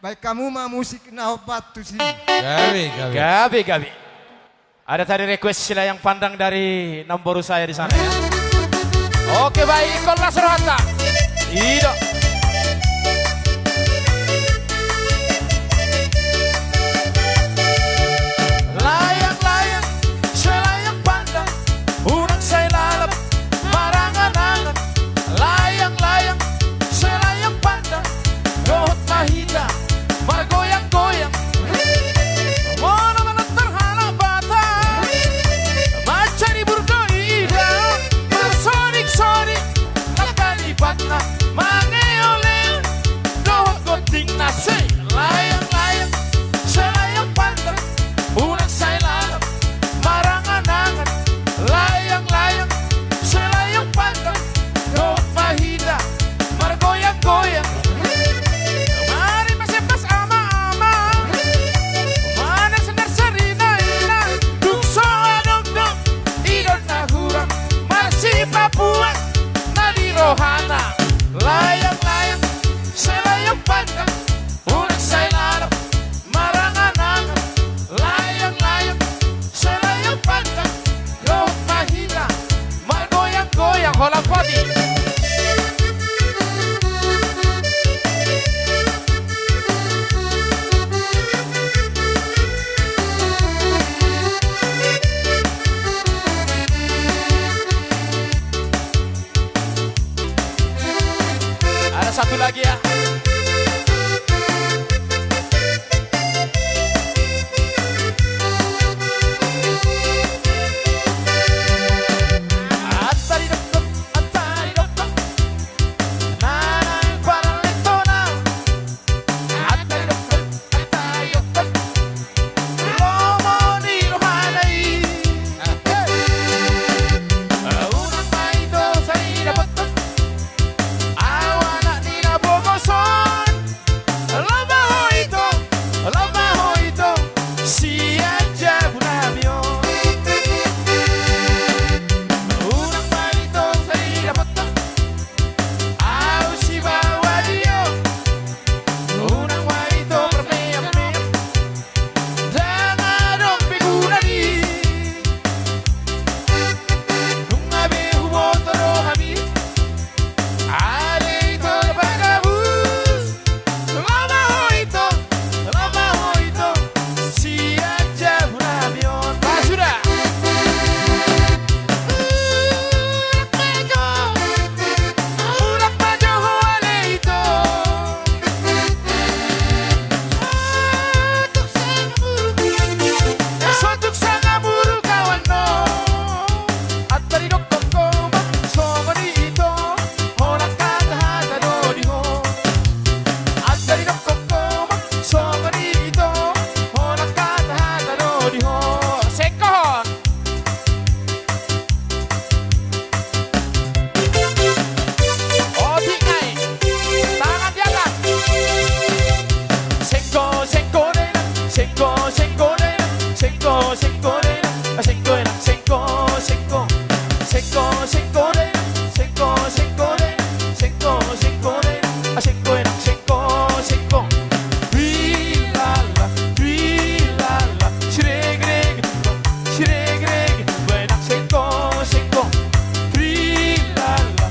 Baik kamu mah musik na opat tuh sih. Gabi. Ada tadi request sila yang pandang dari nomor saya di sana ya. Oke baik, Kolmas Rohanta. Ido. Layang-layang, selayang pandang, unang saya lalap, marangan-angan. Layang-layang, selayang pandang, rohot mahita, margoyang-goyang. Mana-mana terhalang bata, macari burgoida, bersonik-sonik, nakalipat na, mangeoleo, rohot goting nasi. Layang-layang, selayang pandang, unang saya lalap, marangan-angan. Layang-layang, selayang pandang, rohot mahita, margoyang-goyang. Mari masepas ama-ama, mana sendar serina-ina, dukso adong-dong, idol na hurang, masih Papua, nadi rohana. Layang-layang, selayang pandang, unang saya lalap, marangan-angan. Layang-layang, selayang pandang, rohot mahina, margoyang-goyang. Holang podi. Ada satu lagi ya. Antari dokter, nanang parang letona. Antari dokter, lomo ni rohanay. Unang maito sa dapat. Awana ni na bogoson. Lamaho ito, siya jago namin. Unang malito sa dapat. Aw si bawaliyo. Unang walito permeyam-meyam. Dangarong bigurani. Nung abi humotoro kami. Alito bagabus. Lamaho ito, siya jago namin. Basura. Ulak majo huwale ito. Sotuk sa ngamuru kawan no. At tarinok ko magsomani ito. Holang katahata doni ho. At tarinok ko magsomani ito. Holang katahata doni ho. Sekohon. Oti ngay, tangan di atas. Sengko de na, sengko de na, sengko de na, sengko de na, sengko de na, sengko de na, sengko. Trilala, shireg, buena, sengko. Trilala,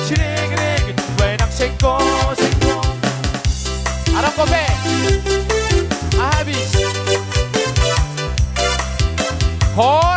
shireg, buena, sengko. Arang kope, habis. Ho.